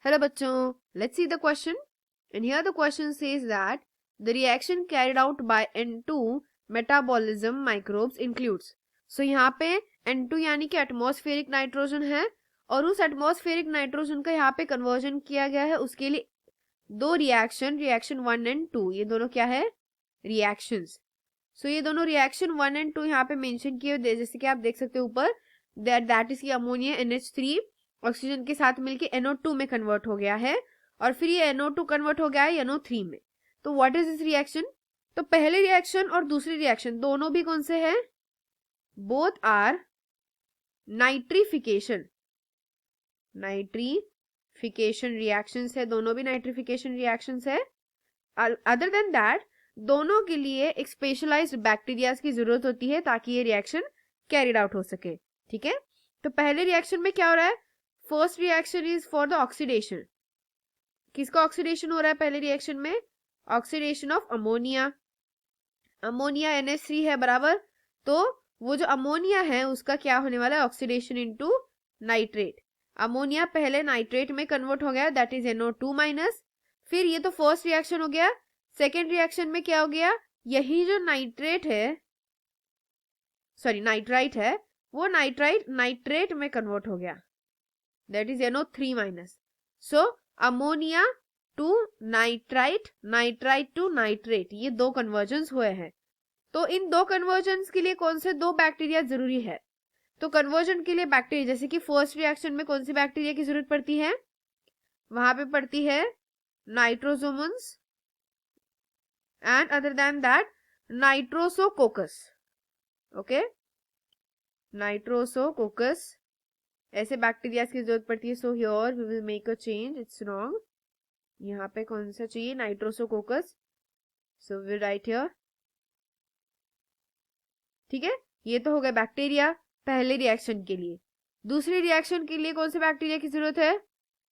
Hello बच्चों, let's see the question. And here the question says that the reaction carried out by N2 metabolism microbes includes. So यहाँ पे N2 यानी कि atmospheric nitrogen है और उस एटमॉस्फेरिक नाइट्रोजन का यहाँ पे कन्वर्जन किया गया है. उसके लिए दो रिएक्शन 1 एंड 2, ये दोनों क्या है? रिएक्शंस. सो ये दोनों रिएक्शन 1 एंड 2 यहाँ पे मेंशन किए हुए, जैसे कि आप देख सकते हो ऊपर, दैट इज की अमोनिया NH3 ऑक्सीजन के साथ मिलके NO2 में कन्वर्ट हो गया है और फिर ये NO2 कन्वर्ट हो गया है NO3 में. तो व्हाट इज दिस रिएक्शन? तो पहले रिएक्शन और दूसरी रिएक्शन दोनों भी कौन से हैं? Both are nitrification. Nitrification reactions है, दोनों भी नाइट्रिफिकेशन रिएक्शंस है. अदर देन दैट दोनों के लिए एक स्पेशलाइज्ड बैक्टीरिया की जरूरत होती है ताकि ये रिएक्शन कैरिड आउट हो सके. ठीक है, तो पहले रिएक्शन में क्या हो रहा है? First reaction is for the oxidation. किसका ऑक्सीडेशन हो रहा है पहले रिएक्शन में? Oxidation of ammonia. Ammonia NH3 है बराबर, तो वो जो अमोनिया है उसका क्या होने वाला है? Oxidation into nitrate. अमोनिया पहले नाइट्रेट में कन्वर्ट हो गया, दैट इज NO2 माइनस. फिर ये तो फर्स्ट रिएक्शन हो गया. सेकेंड रिएक्शन में क्या हो गया? यही जो नाइट्रेट है, सॉरी नाइट्राइट है, वो नाइट्राइट नाइट्रेट में कन्वर्ट हो गया, that is NO3 minus. So ammonia to nitrite, nitrite to nitrate, ये दो कन्वर्जन्स हुए हैं. तो इन दो कन्वर्जन्स के लिए कौन से दो बैक्टीरिया जरूरी है? तो कन्वर्जन के लिए बैक्टीरिया, जैसे कि फर्स्ट रिएक्शन में कौन सी बैक्टीरिया की जरूरत पड़ती है? वहां पे पड़ती है nitrosomonas and other than that nitrosococcus. okay, nitrosococcus ऐसे बैक्टीरिया की जरूरत पड़ती है. So here we will make a change, it's wrong. यहाँ पे कौन सा चाहिए? Nitrosococcus. So we write here. ठीक है, ये तो हो गया बैक्टीरिया पहले रिएक्शन के लिए. दूसरी रिएक्शन के लिए कौन से बैक्टीरिया की जरूरत है?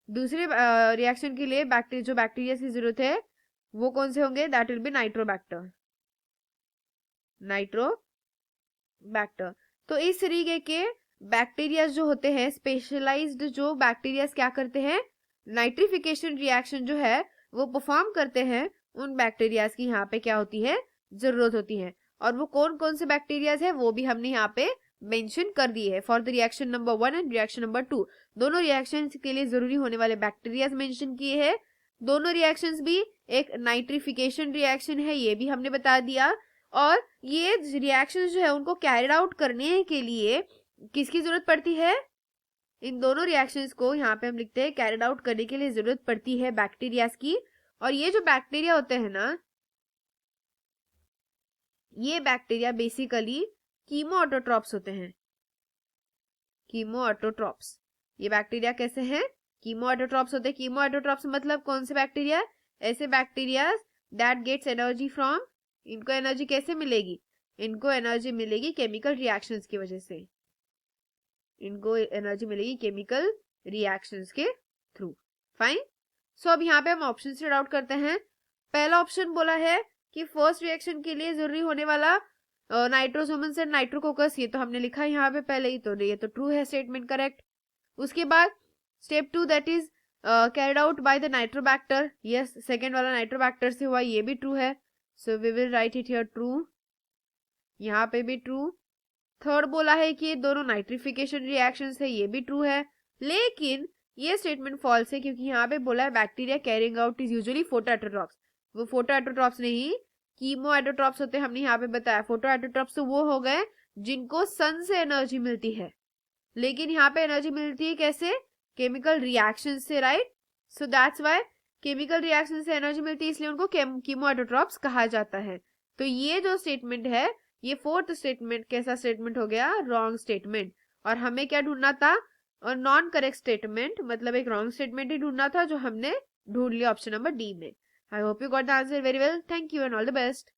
दूसरे रिएक्शन के लिए जो बैक्टीरिया की जरूरत है वो कौन से होंगे? That will be Nitrobacter. Nitrobacter. तो इस तरीके के बैक्टीरिया जो होते हैं, स्पेशलाइज्ड जो बैक्टीरिया क्या करते हैं? नाइट्रिफिकेशन रिएक्शन जो है वो परफॉर्म करते हैं. उन बैक्टीरिया की यहाँ पे क्या होती है? जरूरत होती है. और वो कौन कौन से बैक्टीरिया है वो भी हमने यहाँ पे मेंशन कर दिए है. For the reaction number 1 and reaction number 2 दोनों रिएक्शन के लिए जरूरी होने वाले बैक्टीरिया मेंशन किए हैं. दोनों रिएक्शंस भी एक नाइट्रिफिकेशन रिएक्शन है, ये भी हमने बता दिया. और ये रिएक्शन जो है उनको कैरिड आउट करने के लिए किसकी जरूरत पड़ती है? इन दोनों रिएक्शंस को यहाँ पे हम लिखते हैं कैरिड आउट करने के लिए जरूरत पड़ती है बैक्टीरिया की. और ये जो बैक्टीरिया होते हैं ना, ये बैक्टीरिया बेसिकली कीमोऑटोट्रॉप्स होते हैं. कीमोऑटोट्रॉप्स, ये बैक्टीरिया कैसे हैं? कीमोऑटोट्रॉप्स होते हैं. कीमोऑटोट्रॉप्स मतलब कौन से बैक्टीरिया? ऐसे bacteria that gets energy from. इनको एनर्जी कैसे मिलेगी? इनको एनर्जी मिलेगी केमिकल रिएक्शंस की वजह से. इनको एनर्जी मिलेगी केमिकल रिएक्शंस के थ्रू. फाइन. सो अब यहाँ पे हम ऑप्शन से आउट करते हैं. पहला ऑप्शन बोला है कि फर्स्ट रिएक्शन के लिए जरूरी होने वाला नाइट्रोसोमन्स एंड नाइट्रोकोकस, ये तो हमने लिखा है यहाँ पे पहले ही, तो ये तो ट्रू है स्टेटमेंट, करेक्ट. उसके बाद step 2 that is carried out by the nitrobacter. Yes, second वाला नाइट्रोबैक्टर से हुआ, ये भी ट्रू है. So we will write it here true. यहाँ पे भी ट्रू. थर्ड बोला है कि ये दोनों नाइट्रिफिकेशन रिएक्शंस है, ये भी ट्रू है. लेकिन ये स्टेटमेंट फॉल्स है क्योंकि यहाँ पे बोला है bacteria carrying out is usually photoautotrophs. वो फोटोएटोट्रॉप्स नहीं, कीमोएटोट्रॉप्स होते हैं, हमने यहाँ पे बताया. फोटोएटोट्रॉप्स तो वो हो गए जिनको सन से एनर्जी मिलती है, लेकिन यहाँ पे एनर्जी मिलती है कैसे? केमिकल रिएक्शन से, right. So that's why chemical reaction से एनर्जी मिलती है, इसलिए उनको कीमोएटोट्रॉप्स कहा जाता है. तो ये जो स्टेटमेंट है, ये फोर्थ स्टेटमेंट कैसा स्टेटमेंट हो गया? Wrong statement. और हमें क्या ढूंढना था? और नॉन करेक्ट स्टेटमेंट, मतलब एक रॉन्ग स्टेटमेंट ही ढूंढना था, जो हमने ढूंढ लिया ऑप्शन नंबर डी में. I hope you got the answer very well. Thank you and all the best.